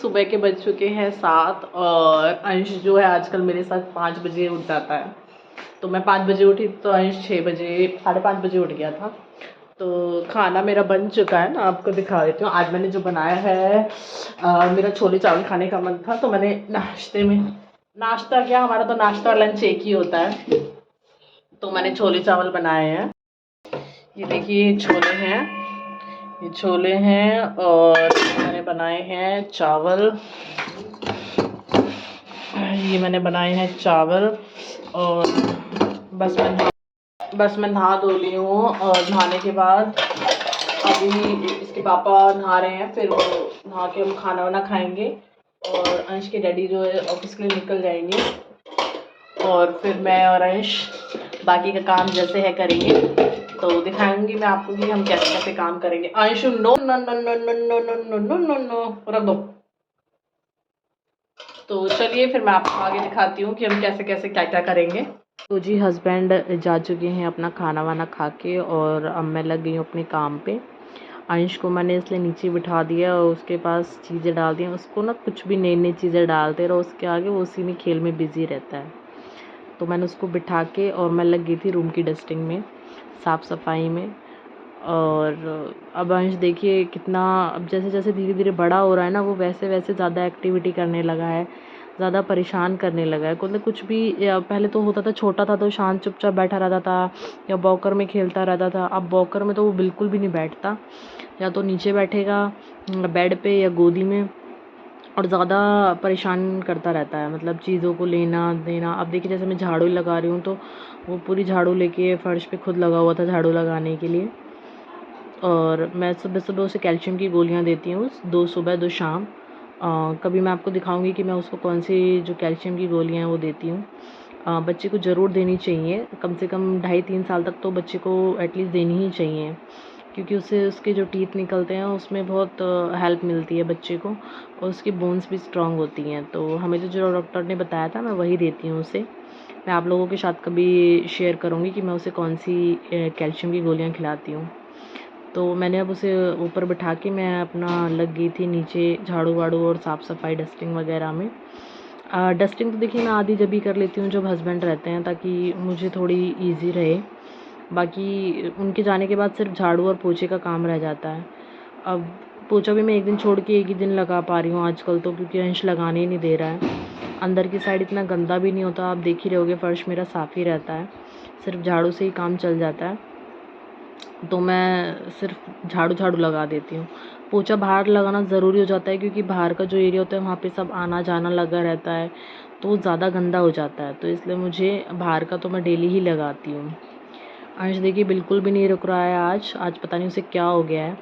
सुबह के बज चुके हैं 7 और अंश जो है आजकल मेरे साथ 5 बजे उठ जाता है। तो मैं 5 बजे उठी तो अंश 6 बजे 5:30 बजे उठ गया था। तो खाना मेरा बन चुका है ना, आपको दिखा देती हूँ। आज मैंने जो बनाया है मेरा छोले चावल खाने का मन था तो मैंने नाश्ता क्या, हमारा तो नाश्ता और लंच एक ही होता है। तो मैंने छोले चावल बनाए हैं। ये देखिए छोले हैं, ये छोले हैं और मैंने बनाए हैं चावल। ये मैंने बनाए हैं चावल और बस मैं नहा धो ली हूँ। और नहाने के बाद अभी इसके पापा नहा रहे हैं, फिर वो नहा के हम खाना वाना खाएंगे और अंश के डैडी जो है ऑफिस के लिए निकल जाएंगे और फिर मैं और अंश बाकी का काम जैसे है करेंगे। तो दिखाऊंगी मैं आपको कि हम कैसे कैसे काम करेंगे। अंश नो नो नो नो नो नो नो नो नो नो नो रख दो। तो चलिए फिर मैं आपको आगे दिखाती हूँ कि हम कैसे कैसे क्या क्या करेंगे। तो जी हस्बैंड जा चुके हैं अपना खाना वाना खा के और अब मैं लग गई हूँ अपने काम पे। अंश को मैंने इसलिए नीचे बिठा दिया और उसके पास चीज़ें डाल दी। उसको ना कुछ भी नई नई चीज़ें डालते रहो उसके आगे, वो उसी में खेल में बिज़ी रहता है। तो मैंने उसको बिठा के और मैं लग गई थी रूम की डस्टिंग में, साफ़ सफाई में। और अब अंश देखिए कितना, अब जैसे जैसे धीरे धीरे बड़ा हो रहा है ना, वो वैसे वैसे ज़्यादा एक्टिविटी करने लगा है, ज़्यादा परेशान करने लगा है। मतलब कुछ भी पहले तो होता था, छोटा था तो शांत चुपचाप बैठा रहता था या वॉकर में खेलता रहता था। अब वॉकर में तो वो बिल्कुल भी नहीं बैठता, या तो नीचे बैठेगा बेड पे या गोदी में, और ज़्यादा परेशान करता रहता है, मतलब चीज़ों को लेना देना। अब देखिए जैसे मैं झाड़ू लगा रही हूँ तो वो पूरी झाड़ू लेके फर्श पे खुद लगा हुआ था झाड़ू लगाने के लिए। और मैं सुबह सुबह उसे कैल्शियम की गोलियाँ देती हूँ, 2 सुबह 2 शाम। कभी मैं आपको दिखाऊंगी कि मैं उसको कौन सी जो कैल्शियम की गोलियाँ हैं वो देती हूँ। बच्चे को ज़रूर देनी चाहिए, कम से कम 2.5-3 साल तक तो बच्चे को एटलीस्ट देनी ही चाहिए, क्योंकि उससे उसके जो टीथ निकलते हैं उसमें बहुत हेल्प मिलती है बच्चे को और उसकी बोन्स भी स्ट्रॉन्ग होती हैं। तो हमें तो जो डॉक्टर ने बताया था मैं वही देती हूँ उसे। मैं आप लोगों के साथ कभी शेयर करूँगी कि मैं उसे कौन सी कैल्शियम की गोलियाँ खिलाती हूँ। तो मैंने अब उसे ऊपर बिठा के मैं अपना लग गई थी नीचे झाड़ू वाड़ू और साफ़ सफाई डस्टिंग वगैरह में। डस्टिंग तो देखिए मैं आधी जब भी कर लेती हूँ जब हस्बैंड रहते हैं, ताकि मुझे थोड़ी इजी रहे। बाकी उनके जाने के बाद सिर्फ झाड़ू और पोछे का काम रह जाता है। अब पोछा भी मैं एक दिन छोड़ के एक ही दिन लगा पा रही हूँ आजकल तो, क्योंकि अंश लगाने ही नहीं दे रहा है। अंदर की साइड इतना गंदा भी नहीं होता, आप देख ही रहोगे फर्श मेरा साफ़ ही रहता है, सिर्फ झाड़ू से ही काम चल जाता है। तो मैं सिर्फ झाड़ू लगा देती हूँ। पोछा बाहर लगाना ज़रूरी हो जाता है, क्योंकि बाहर का जो एरिया होता है वहाँ पे सब आना जाना लगा रहता है तो ज़्यादा गंदा हो जाता है। तो इसलिए मुझे बाहर का तो मैं डेली ही लगाती हूँ। अंश देखिए बिल्कुल भी नहीं रुक रहा है आज पता नहीं उसे क्या हो गया है।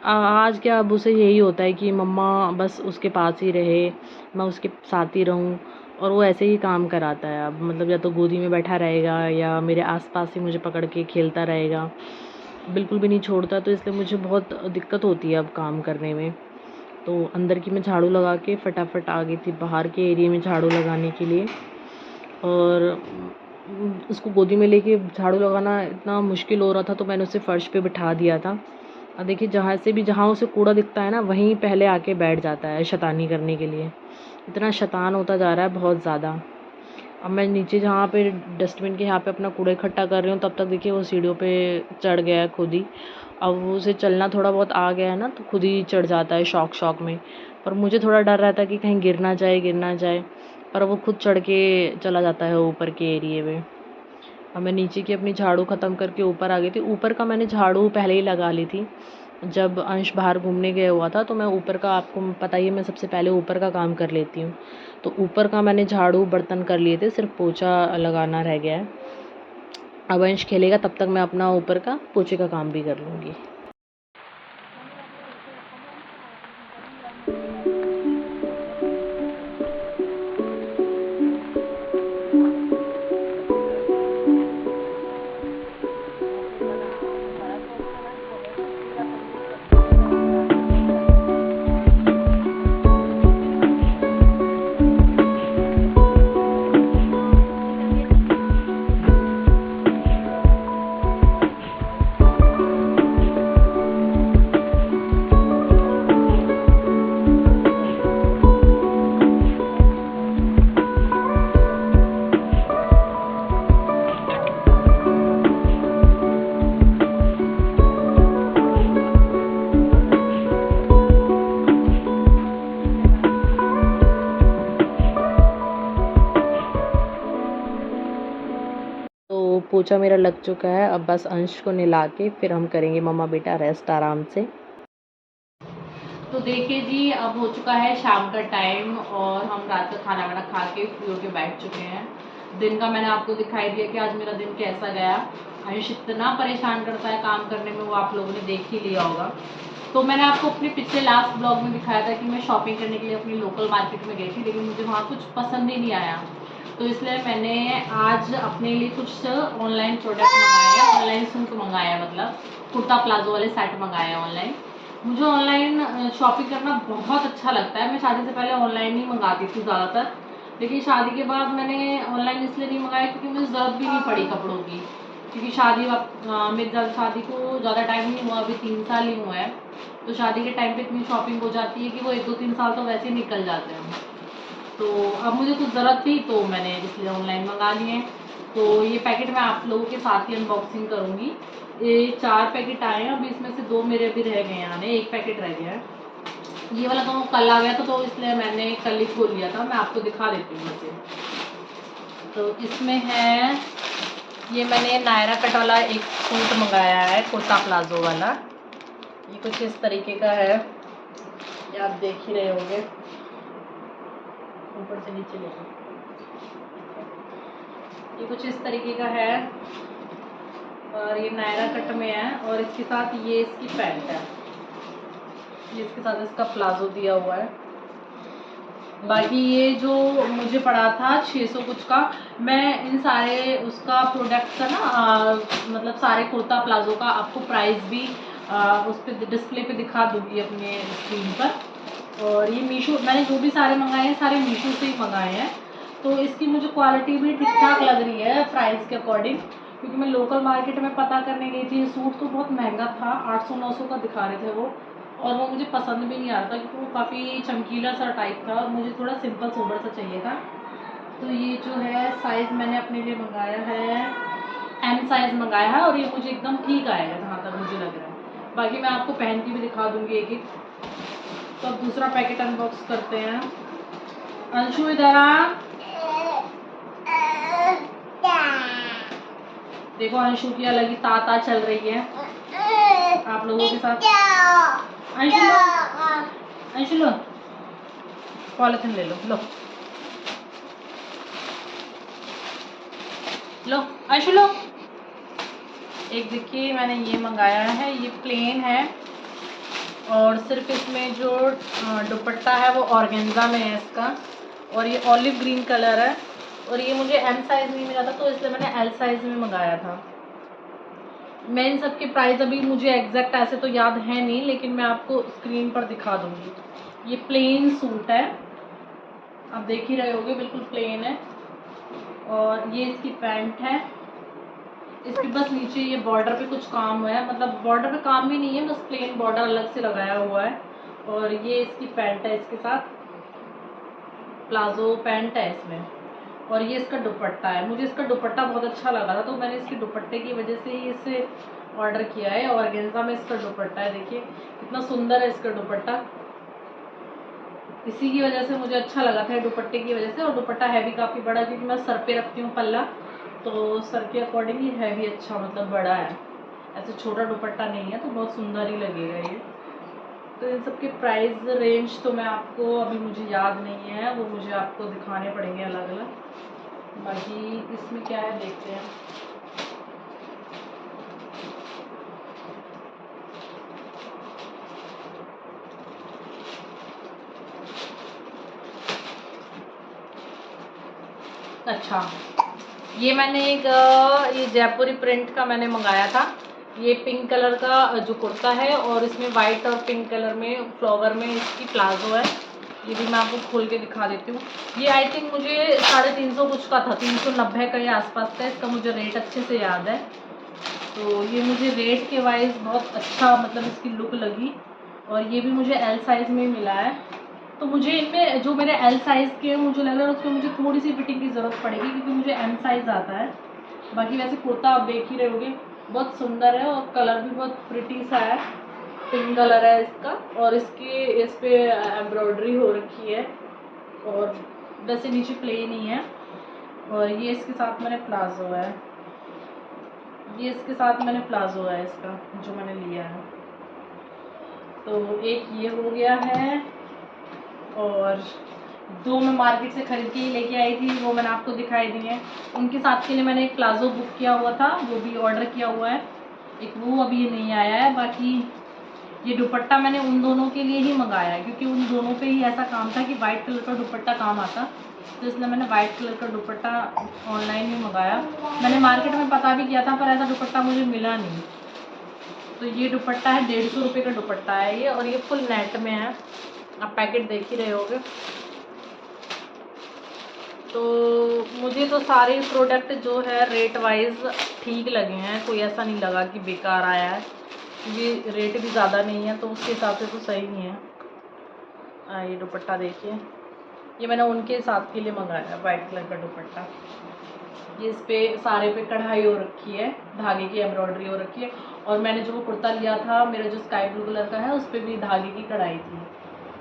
आज क्या, अब उसे यही होता है कि मम्मा बस उसके पास ही रहे, मैं उसके साथ ही रहूँ, और वो ऐसे ही काम कराता है। अब मतलब या तो गोदी में बैठा रहेगा या मेरे आस-पास ही मुझे पकड़ के खेलता रहेगा, बिल्कुल भी नहीं छोड़ता। तो इसलिए मुझे बहुत दिक्कत होती है अब काम करने में। तो अंदर की मैं झाड़ू लगा के फटाफट आ गई थी बाहर के एरिया में झाड़ू लगाने के लिए। और उसको गोदी में लेके झाड़ू लगाना इतना मुश्किल हो रहा था तो मैंने उसे फ़र्श पे बिठा दिया था। अब देखिए जहाँ उसे कूड़ा दिखता है ना वहीं पहले आके बैठ जाता है शैतानी करने के लिए। इतना शैतान होता जा रहा है बहुत ज़्यादा। अब मैं नीचे जहाँ पे डस्टबिन के यहाँ पे अपना कूड़ा इकट्ठा कर रही हूँ तब तक देखिए वो सीढ़ियों पे चढ़ गया है खुद ही। अब वो उसे चलना थोड़ा बहुत आ गया है ना तो खुद ही चढ़ जाता है शौक में। पर मुझे थोड़ा डर रहता है कि कहीं गिर ना जाए, पर वो खुद चढ़ के चला जाता है ऊपर के एरिए में। अब मैं नीचे की अपनी झाड़ू ख़त्म करके ऊपर आ गई थी। ऊपर का मैंने झाड़ू पहले ही लगा ली थी, जब अंश बाहर घूमने गया हुआ था तो मैं ऊपर का, आपको पता ही है मैं सबसे पहले ऊपर का काम कर लेती हूँ। तो ऊपर का मैंने झाड़ू बर्तन कर लिए थे, सिर्फ पोछा लगाना रह गया है। अब अंश खेलेगा तब तक मैं अपना ऊपर का पोछे का काम भी कर लूँगी। पोछा मेरा लग चुका है। अब बस अंश को नहला के फिर हम करेंगे मम्मा बेटा रेस्ट आराम से। तो देखिए जी, अब हो चुका है शाम का टाइम और हम रात का खाना वाना खा के फ्री होके बैठ चुके हैं। दिन का मैंने आपको दिखाई दिया कि आज मेरा दिन कैसा गया। अंश इतना परेशान करता है काम करने में, वो आप लोगों ने देख ही लिया होगा। तो मैंने आपको अपने पिछले लास्ट ब्लॉग में दिखाया था कि मैं शॉपिंग करने के लिए अपनी लोकल मार्केट में गई थी, लेकिन मुझे वहाँ कुछ पसंद ही नहीं आया। तो इसलिए मैंने आज अपने लिए कुछ ऑनलाइन प्रोडक्ट मंगाए हैं, ऑनलाइन सूट मंगाए हैं, मतलब कुर्ता प्लाजो वाले सेट मंगाए हैं ऑनलाइन। मुझे ऑनलाइन शॉपिंग करना बहुत अच्छा लगता है। मैं शादी से पहले ऑनलाइन ही मंगाती थी ज़्यादातर, लेकिन शादी के बाद मैंने ऑनलाइन इसलिए नहीं मंगाया क्योंकि मुझे ज़रूरत भी नहीं पड़ी कपड़ों की, क्योंकि मेरी शादी को ज़्यादा टाइम नहीं हुआ, अभी 3 साल ही हुआ है। तो शादी के टाइम पे इतनी शॉपिंग हो जाती है कि वो 1-2-3 साल तो वैसे ही निकल जाते हैं। तो अब मुझे कुछ ज़रूरत थी तो मैंने इसलिए ऑनलाइन मंगा लिए। तो ये पैकेट मैं आप लोगों के साथ ही अनबॉक्सिंग करूँगी। ये 4 पैकेट आए हैं, अभी इसमें से 2 मेरे अभी रह गए हैं आने, 1 पैकेट रह गया है। ये वाला तो कल आ गया था, तो इसलिए मैंने कल ही खोल लिया था। मैं आपको दिखा देती हूँ इसे। तो इसमें है, ये मैंने नायरा कट वाला एक सूट मंगाया है, कुर्ता प्लाजो वाला। ये कुछ इस तरीके का है, ये आप देख ही रहे होंगे, ऊपर से नीचे लेके। ये कुछ इस तरीके का है और ये नायरा कट में है और इसके साथ ये इसकी पैंट है, ये इसके साथ इसका प्लाजो दिया हुआ है। बाकी ये जो मुझे पड़ा था 600 कुछ का, मैं इन सारे उसका प्रोडक्ट का ना मतलब सारे कुर्ता प्लाजो का आपको प्राइस भी उस पर डिस्प्ले पे दिखा दूंगी अपने स्क्रीन पर। और ये मीशो, मैंने जो भी सारे मंगाए हैं सारे मीशो से ही मंगाए हैं, तो इसकी मुझे क्वालिटी भी ठीक ठाक लग रही है प्राइस के अकॉर्डिंग। क्योंकि मैं लोकल मार्केट में पता करने गई थी, सूट तो बहुत महंगा था, 800-900 का दिखा रहे थे वो, और वो मुझे पसंद भी नहीं आ रहा था क्योंकि वो काफ़ी चमकीला सा टाइप था और मुझे थोड़ा सिंपल सोबर सा चाहिए था। तो ये जो है साइज़ मैंने अपने लिए मंगाया है, एम साइज़ मंगाया है और ये मुझे एकदम ठीक आएगा जहाँ तक मुझे लग रहा है। बाकी मैं आपको पहन के भी दिखा दूँगी एक एक। तो अब दूसरा पैकेट अनबॉक्स करते हैं। अंशु इधर आ, देखो अंशु की अलग ही ताता चल रही है आप लोगों के साथ। अंशु लो पॉलिथीन ले लो, लो लो अंशु लो। एक देखिए मैंने ये मंगाया है, ये प्लेन है और सिर्फ इसमें जो दुपट्टा है वो ऑर्गेन्जा में है इसका, और ये ऑलिव ग्रीन कलर है। और ये मुझे एम साइज़ नहीं मिला था तो इसलिए मैंने एल साइज़ में मंगाया था। मैं इन सब के प्राइस अभी मुझे एग्जैक्ट ऐसे तो याद है नहीं, लेकिन मैं आपको स्क्रीन पर दिखा दूँगी। ये प्लेन सूट है, आप देख ही रहे होगे, बिल्कुल प्लेन है। और ये इसकी पैंट है, इसके बस नीचे ये बॉर्डर पे कुछ काम हुआ है, मतलब बॉर्डर पे काम भी नहीं है, बस प्लेन बॉर्डर अलग से लगाया हुआ है। और ये इसकी पैंट है, इसके साथ प्लाजो पैंट है इसमें। और ये इसका दुपट्टा है, मुझे इसका दुपट्टा बहुत अच्छा लगा था तो मैंने इसके दुपट्टे की वजह से ही इसे ऑर्डर किया है। और ऑर्गेन्जा में इसका दुपट्टा है, देखिए कितना सुंदर है इसका दुपट्टा, इसी की वजह से मुझे अच्छा लगा था, दुपट्टे की वजह से। और दुपट्टा है भी काफ़ी बड़ा, क्योंकि मैं सर पे रखती हूँ पल्ला, तो सर के अकॉर्डिंग ही है भी अच्छा, मतलब बड़ा है, ऐसे छोटा दुपट्टा नहीं है, तो बहुत सुंदर ही लगेगा ये। तो इन सब के प्राइस रेंज तो मैं आपको अभी मुझे याद नहीं है, वो मुझे आपको दिखाने पड़ेंगे अलग अलग। बाकी इसमें क्या है देखते हैं। अच्छा, ये मैंने एक ये जयपुरी प्रिंट का मैंने मंगाया था। ये पिंक कलर का जो कुर्ता है और इसमें वाइट और पिंक कलर में फ्लावर में इसकी प्लाजो है। ये भी मैं आपको खोल के दिखा देती हूँ। ये आई थिंक मुझे 350 कुछ का था, 390 के आसपास का, इसका मुझे रेट अच्छे से याद है। तो ये मुझे रेट के वाइज बहुत अच्छा, मतलब इसकी लुक लगी। और ये भी मुझे एल साइज़ में मिला है। तो मुझे इनमें जो मेरे एल साइज़ के मुझे लग रहा है उसमें मुझे थोड़ी सी फिटिंग की ज़रूरत पड़ेगी, क्योंकि मुझे एम साइज़ आता है। बाकी वैसे कुर्ता आप देख ही रहे होगे, बहुत सुंदर है और कलर भी बहुत प्रिटी सा है, पिंक कलर है इसका। और इस पे एम्ब्रॉयडरी हो रखी है और वैसे नीचे प्लेन ही है। और ये इसके साथ मेरे प्लाजो है। ये इसके साथ मैंने प्लाजो है इसका जो मैंने लिया है। तो एक ये हो गया है, और 2 मैं मार्केट से खरीद के ही लेके आई थी, वो मैंने आपको दिखाई दी है। उनके साथ के लिए मैंने एक प्लाजो बुक किया हुआ था, वो भी ऑर्डर किया हुआ है, एक वो अभी ये नहीं आया है। बाकी ये दुपट्टा मैंने उन दोनों के लिए ही मंगाया है, क्योंकि उन दोनों पे ही ऐसा काम था कि वाइट कलर का दुपट्टा काम आता, तो इसलिए मैंने वाइट कलर का दुपट्टा ऑनलाइन ही मंगाया। मैंने मार्केट में पता भी किया था, पर ऐसा दुपट्टा मुझे मिला नहीं। तो ये दुपट्टा है, 150 रुपये का दुपट्टा है ये, और ये फुल नेट में है, आप पैकेट देख ही रहे होगे। तो मुझे तो सारे प्रोडक्ट जो है रेट वाइज ठीक लगे हैं, कोई ऐसा नहीं लगा कि बेकार आया है, क्योंकि रेट भी ज़्यादा नहीं है तो उसके हिसाब से तो सही नहीं है। ये दुपट्टा देखिए, ये मैंने उनके साथ के लिए मंगाया है, वाइट कलर का दुपट्टा। ये इस पे सारे पे कढ़ाई हो रखी है, धागे की एम्ब्रॉयडरी हो रखी है, और मैंने जो वो कुर्ता लिया था मेरा जो स्काई ब्लू कलर का है, उस पर भी धागे की कढ़ाई थी,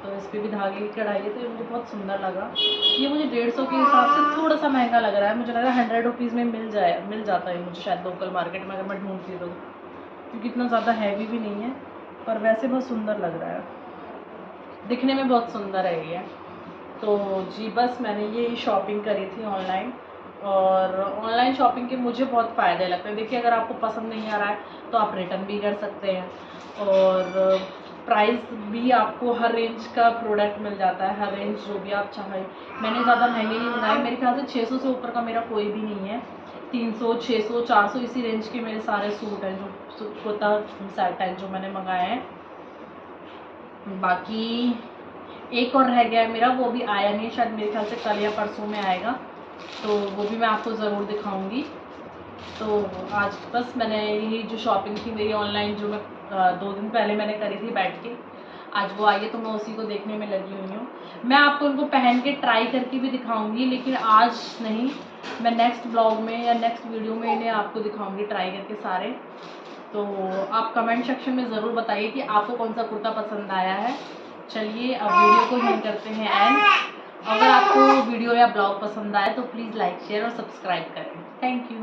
तो इस पर भी धागे की कढ़ाई है, तो ये मुझे बहुत सुंदर लगा। ये मुझे 150 के हिसाब से थोड़ा सा महंगा लग रहा है, मुझे लग रहा है 100 रुपीज़ में मिल जाता है मुझे शायद लोकल मार्केट में, अगर मैं ढूंढती तो, क्योंकि इतना ज़्यादा हैवी भी नहीं है, पर वैसे बहुत सुंदर लग रहा है, दिखने में बहुत सुंदर है ये। तो जी बस मैंने ये शॉपिंग करी थी ऑनलाइन, और ऑनलाइन शॉपिंग के मुझे बहुत फ़ायदे लगते हैं। देखिए, अगर आपको पसंद नहीं आ रहा है तो आप रिटर्न भी कर सकते हैं, और प्राइस भी आपको हर रेंज का प्रोडक्ट मिल जाता है, हर रेंज जो भी आप चाहें। मैंने ज़्यादा महंगे नहीं मंगाए, मेरे ख्याल से 600 से ऊपर का मेरा कोई भी नहीं है, 300 600 400 इसी रेंज के मेरे सारे सूट हैं, जो कुर्ता सेट हैं जो मैंने मंगाए हैं। बाकी एक और रह गया है मेरा, वो भी आया नहीं, शायद मेरे ख्याल से कल या परसों में आएगा, तो वो भी मैं आपको ज़रूर दिखाऊंगी। तो आज बस मैंने यही जो शॉपिंग थी मेरी ऑनलाइन, जो मैं 2 दिन पहले मैंने करी थी बैठ के, आज वो आई है, तो मैं उसी को देखने में लगी हुई हूँ। मैं आपको उनको पहन के ट्राई करके भी दिखाऊंगी, लेकिन आज नहीं, मैं नेक्स्ट ब्लॉग में या नेक्स्ट वीडियो में इन्हें आपको दिखाऊंगी ट्राई करके सारे। तो आप कमेंट सेक्शन में ज़रूर बताइए कि आपको कौन सा कुर्ता पसंद आया है। चलिए अब वीडियो को यहीं करते हैं एंड। अगर आपको वीडियो या ब्लॉग पसंद आए तो प्लीज़ लाइक शेयर और सब्सक्राइब करें। Thank you.